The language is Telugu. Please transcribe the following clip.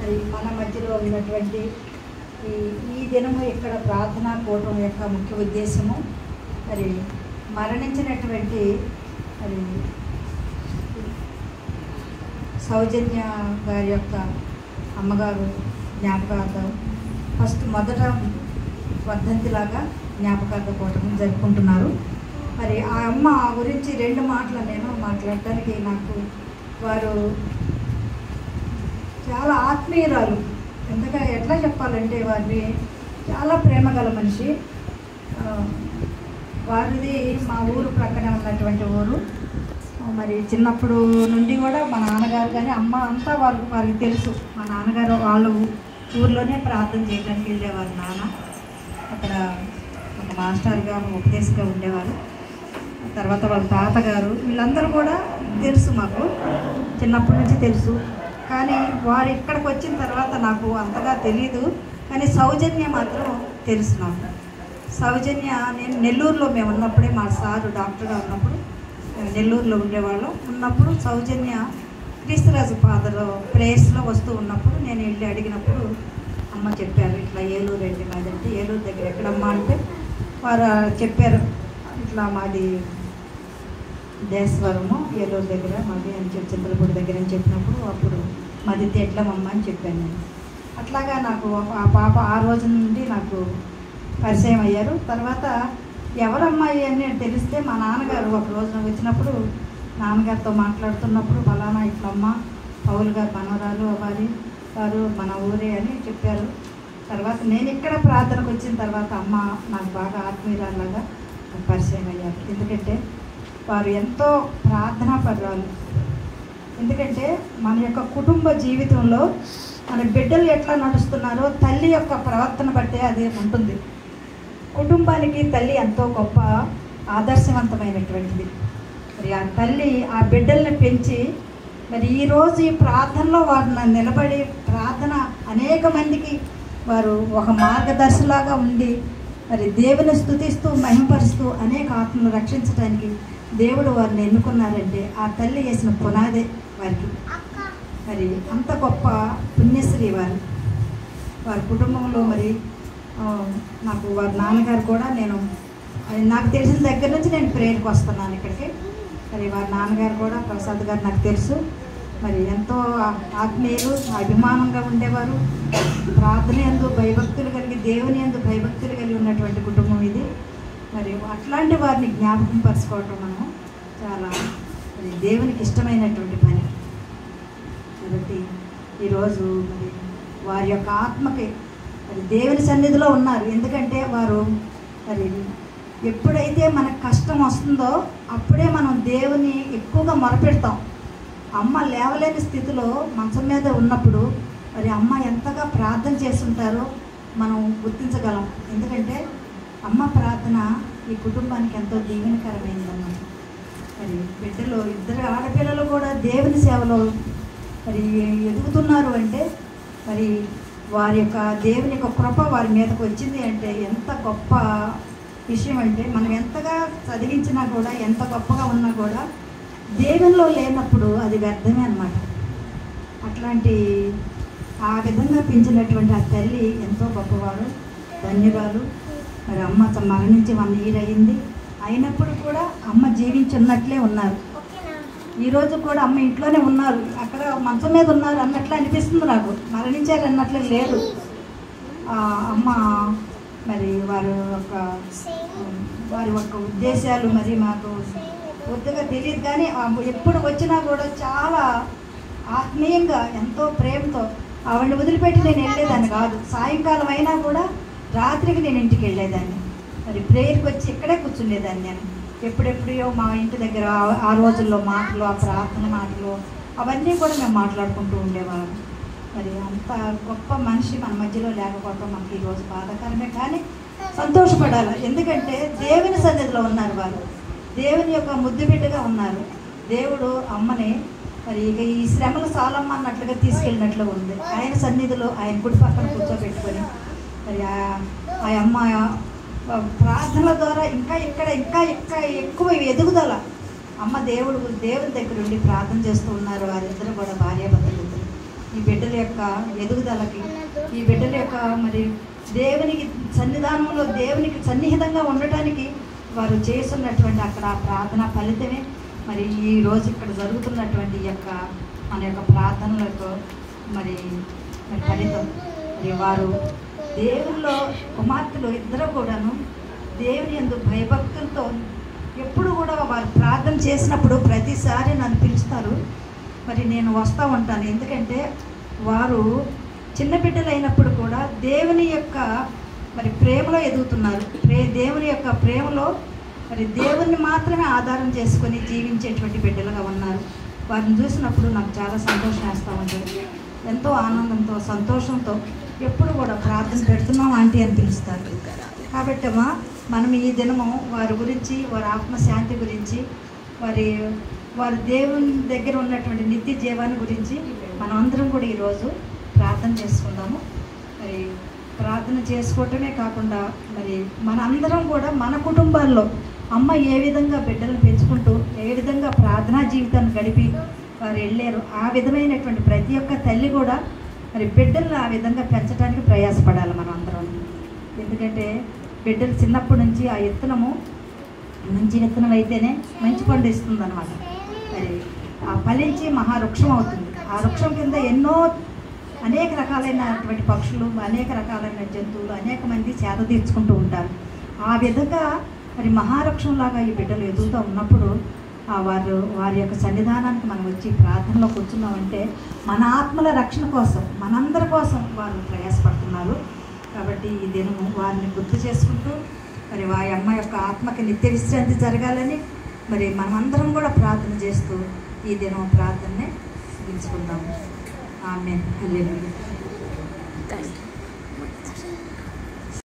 మరి మన మధ్యలో ఉన్నటువంటి ఈ దినము ఇక్కడ ప్రార్థనా కూటం యొక్క ముఖ్య ఉద్దేశము మరి మరణించినటువంటి మరి సౌజన్య గారి యొక్క అమ్మగారు జ్ఞాపకార్థం మొదట వర్ధంతిలాగా జ్ఞాపకార్థ కూటం జరుపుకుంటున్నారు. మరి ఆ అమ్మ గురించి 2 మాటలు నేను మాట్లాడటానికి నాకు వారు చాలా ఆత్మీయురాలు. ఎట్లా చెప్పాలంటే వారిని చాలా ప్రేమ గల మనిషి. వారిది మా ఊరు ప్రక్కనే ఉన్నటువంటి ఊరు. మరి చిన్నప్పుడు నుండి కూడా మా నాన్నగారు కానీ అమ్మ అంతా వారికి తెలుసు. మా నాన్నగారు వాళ్ళ ఊర్లోనే ప్రార్థన చేయడానికి వెళ్ళేవారు. నాన్న అక్కడ ఒక మాస్టర్గా ఉపదేశంగా ఉండేవారు. తర్వాత వాళ్ళ తాతగారు వీళ్ళందరూ కూడా తెలుసు, మాకు చిన్నప్పటి నుంచి తెలుసు. కానీ వారు ఇక్కడికి వచ్చిన తర్వాత నాకు అంతగా తెలియదు. కానీ సౌజన్య మాత్రం తెలుసు నాకు. సౌజన్య నేను నెల్లూరులో మేము ఉన్నప్పుడే, మా సారు డాక్టర్గా ఉన్నప్పుడు నెల్లూరులో ఉండేవాళ్ళం. ఉన్నప్పుడు సౌజన్య క్రీస్తురాజు ఫాదర్ ప్రేయర్స్లో వస్తూ ఉన్నప్పుడు నేను వెళ్ళి అడిగినప్పుడు అమ్మ చెప్పారు, ఇట్లా ఏలూరు అండి మాదంటే. ఏలూరు దగ్గర ఎక్కడమ్మా అంటే వారు చెప్పారు, ఇట్లా మాది దేశవరము ఏలూరు దగ్గర మాది అని చెప్పి, చింతలపూడి దగ్గర అని చెప్పినప్పుడు అప్పుడు మాది తెట్లమమ్మ అని చెప్పాను నేను. అట్లాగా నాకు ఆ పాప ఆ రోజు నుండి నాకు పరిచయం అయ్యారు. తర్వాత ఎవరమ్మాయి అని తెలిస్తే మా నాన్నగారు ఒక రోజున వచ్చినప్పుడు నాన్నగారితో మాట్లాడుతున్నప్పుడు ఫలానా ఇట్లమ్మ పౌలు గారు మనవరాలు వారు మన ఊరే అని చెప్పారు. తర్వాత నేను ఇక్కడ ప్రార్థనకు వచ్చిన తర్వాత అమ్మ నాకు బాగా ఆత్మీయురాలాగా పరిచయం అయ్యారు. ఎందుకంటే వారు ఎంతో ప్రార్థనా పరురాలు. ఎందుకంటే మన యొక్క కుటుంబ జీవితంలో మన బిడ్డలు ఎట్లా నడుస్తున్నారో తల్లి యొక్క ప్రవర్తన బట్టే అది ఉంటుంది. కుటుంబానికి తల్లి ఎంతో గొప్ప ఆదర్శవంతమైనటువంటిది. మరి ఆ తల్లి ఆ బిడ్డల్ని పెంచి మరి ఈరోజు ఈ ప్రార్థనలో వారు నిలబడి ప్రార్థన అనేక మందికి వారు ఒక మార్గదర్శిలాగా ఉండి మరి దేవుని స్తుతిస్తూ మహిమపరుస్తూ అనేక ఆత్మను రక్షించడానికి దేవుడు వారిని ఎన్నుకున్నారంటే ఆ తల్లి వేసిన పునాదే వారికి. మరి అంత గొప్ప పుణ్యశ్రీ వారి కుటుంబంలో. మరి నాకు వారి నాన్నగారు కూడా నాకు తెలిసిన దగ్గర నుంచి నేను ప్రేయర్కి వస్తున్నాను ఇక్కడికి. మరి వారి నాన్నగారు కూడా ప్రసాద్ గారు నాకు తెలుసు. మరి ఎంతో ఆత్మీయులు, అభిమానంగా ఉండేవారు. ప్రార్థన యందు భయభక్తులు కలిగి, దేవుని యందు భయభక్తులు కలిగి ఉన్నటువంటి కుటుంబం ఇది. మరి అట్లాంటి వారిని జ్ఞాపకం పరచుకోవటం మనం చాలా మరి దేవునికి ఇష్టమైనటువంటి పని. కాబట్టి ఈరోజు మరి వారి యొక్క ఆత్మకి మరి దేవుని సన్నిధిలో ఉన్నారు. ఎందుకంటే వారు మరి ఎప్పుడైతే మనకు కష్టం వస్తుందో అప్పుడే మనం దేవుని ఎక్కువగా మొరపెడతాం. అమ్మ లేవలేని స్థితిలో మంచం మీద ఉన్నప్పుడు మరి అమ్మ ఎంతగా ప్రార్థన చేస్తుంటారో మనం గుర్తించగలం. ఎందుకంటే అమ్మ ప్రార్థన ఈ కుటుంబానికి ఎంతో దీవెనకరమైందన్నమాట. మరి బిడ్డలు 2 ఆడపిల్లలు కూడా దేవుని సేవలో మరి ఎదుగుతున్నారు అంటే మరి వారి యొక్క దేవుని యొక్క కృప వారి మీదకు వచ్చింది అంటే ఎంత గొప్ప విషయం. అంటే మనం ఎంతగా చదివించినా కూడా, ఎంత గొప్పగా ఉన్నా కూడా దేవునిలో లేనప్పుడు అది వ్యర్థమే అన్నమాట. అట్లాంటి ఆ విధంగా పెంచినటువంటి ఆ తల్లి ఎంతో గొప్పవాడు, ధన్యురాలు. మరి అమ్మ మరణించి 1 year అయింది. అయినప్పుడు కూడా అమ్మ జీవించున్నట్లే ఉన్నారు. ఈరోజు కూడా అమ్మ ఇంట్లోనే ఉన్నారు, అక్కడ మంచం మీద ఉన్నారు అన్నట్లు అనిపిస్తుంది నాకు. మరణించారు అన్నట్లే లేదు. అమ్మ మరి వారి యొక్క ఉద్దేశాలు మరి మాకు పూర్తిగా తెలియదు. కానీ ఎప్పుడు వచ్చినా కూడా చాలా ఆత్మీయంగా ఎంతో ప్రేమతో ఆవిడని వదిలిపెట్టి నేను వెళ్ళేదాన్ని కాదు. సాయంకాలం అయినా కూడా రాత్రికి నేను ఇంటికి వెళ్ళేదాన్ని. మరి ప్రేయర్కి వచ్చి ఇక్కడే కూర్చునేదాన్ని నేను. ఎప్పుడెప్పుడో మా ఇంటి దగ్గర ఆ రోజుల్లో మాటలు, ఆ ప్రార్థన మాటలు అవన్నీ కూడా మేము మాట్లాడుకుంటూ ఉండేవాళ్ళం. మరి అంత గొప్ప మనిషి మన మధ్యలో లేకపోవటం మనకి ఈరోజు బాధాకరమే. కానీ సంతోషపడాలి. ఎందుకంటే దేవుని సన్నిధిలో ఉన్నారు వారు, దేవుని యొక్క ముద్దు బిడ్డగా ఉన్నారు. దేవుడు అమ్మని మరి ఇక ఈ శ్రమలు చాలమ్మ అన్నట్లుగా తీసుకెళ్ళినట్లు ఉంది. ఆయన సన్నిధిలో ఆయన కుడి పక్కన కూర్చోబెట్టుకొని మరి ఆ అమ్మ ప్రార్థనల ద్వారా ఇంకా ఎక్కువ ఎదుగుదల. అమ్మ దేవుని దగ్గర ఉండి ప్రార్థన చేస్తూ ఉన్నారు. వారిద్దరు కూడా భార్యాభర్తలు. ఈ బిడ్డల యొక్క ఎదుగుదలకి, ఈ బిడ్డల యొక్క మరి దేవునికి సన్నిధానంలో దేవునికి సన్నిహితంగా ఉండటానికి వారు చేస్తున్నటువంటి అక్కడ ప్రార్థన ఫలితమే మరి ఈరోజు ఇక్కడ జరుగుతున్నటువంటి మన యొక్క ప్రార్థనలకు మరి ఫలితం. మరి వారు దేవుల్లో కుమార్తెలు ఇద్దరు కూడాను దేవుని యందు భయభక్తులతో ఎప్పుడు కూడా వారు ప్రార్థన చేసినప్పుడు ప్రతిసారి నన్ను పిలుస్తారు. మరి నేను వస్తూ ఉంటాను. ఎందుకంటే వారు చిన్న బిడ్డలు అయినప్పుడు కూడా దేవుని యొక్క మరి ప్రేమలో ఎదుగుతున్నారు. దేవుని యొక్క ప్రేమలో మరి దేవుణ్ణి మాత్రమే ఆధారం చేసుకొని జీవించేటువంటి బిడ్డలుగా ఉన్నారు. వారిని చూసినప్పుడు నాకు చాలా సంతోషం వేస్తూ ఉంటుంది. ఎంతో ఆనందంతో సంతోషంతో ఎప్పుడు కూడా ప్రార్థన పెడుతున్నాం ఆంటీ అని పిలుస్తారు. కాబట్టి మనం ఈ దినము వారి గురించి, వారి ఆత్మశాంతి గురించి, వారి దేవుని దగ్గర ఉన్నటువంటి నిత్య జీవాన్ని గురించి మనం అందరం కూడా ఈరోజు ప్రార్థన చేసుకుందాము. మరి ప్రార్థన చేసుకోవటమే కాకుండా మరి మనందరం కూడా మన కుటుంబాల్లో అమ్మ ఏ విధంగా బిడ్డలను పెంచుకుంటూ ఏ విధంగా ప్రార్థనా జీవితాన్ని గడిపి వారు వెళ్ళారు, ఆ విధమైనటువంటి ప్రతి ఒక్క తల్లి కూడా మరి బిడ్డలను ఆ విధంగా పెంచడానికి ప్రయాసపడాలి మనం అందరం. ఎందుకంటే బిడ్డలు చిన్నప్పటి నుంచి ఆ విత్తనము మంచి విత్తనం అయితేనే మంచి పండు ఇస్తుంది అనమాట. మరి ఆ ఫలించి మహావృక్షం అవుతుంది. ఆ వృక్షం కింద అనేక రకాలైనటువంటి పక్షులు, అనేక రకాలైన జంతువులు, అనేక మంది సేద తీర్చుకుంటూ ఉంటారు. ఆ విధంగా మరి మహావృక్షంలాగా ఈ బిడ్డలు ఎదుగుతూ ఉన్నప్పుడు వారి యొక్క సన్నిధానానికి మనం వచ్చి ప్రార్థనలో కూర్చున్నామంటే మన ఆత్మల రక్షణ కోసం, మనందరి కోసం వారు ప్రయాసపడుతున్నారు. కాబట్టి ఈ దినము వారిని గుర్తు చేసుకుంటూ మరి వారి అమ్మ యొక్క ఆత్మకి నిత్య విశ్రాంతి జరగాలని మరి మనమందరం కూడా ప్రార్థన చేస్తూ ఈ దినం ప్రార్థననే ముగించుకుందాము. ఆమేన్. హల్లెలూయా.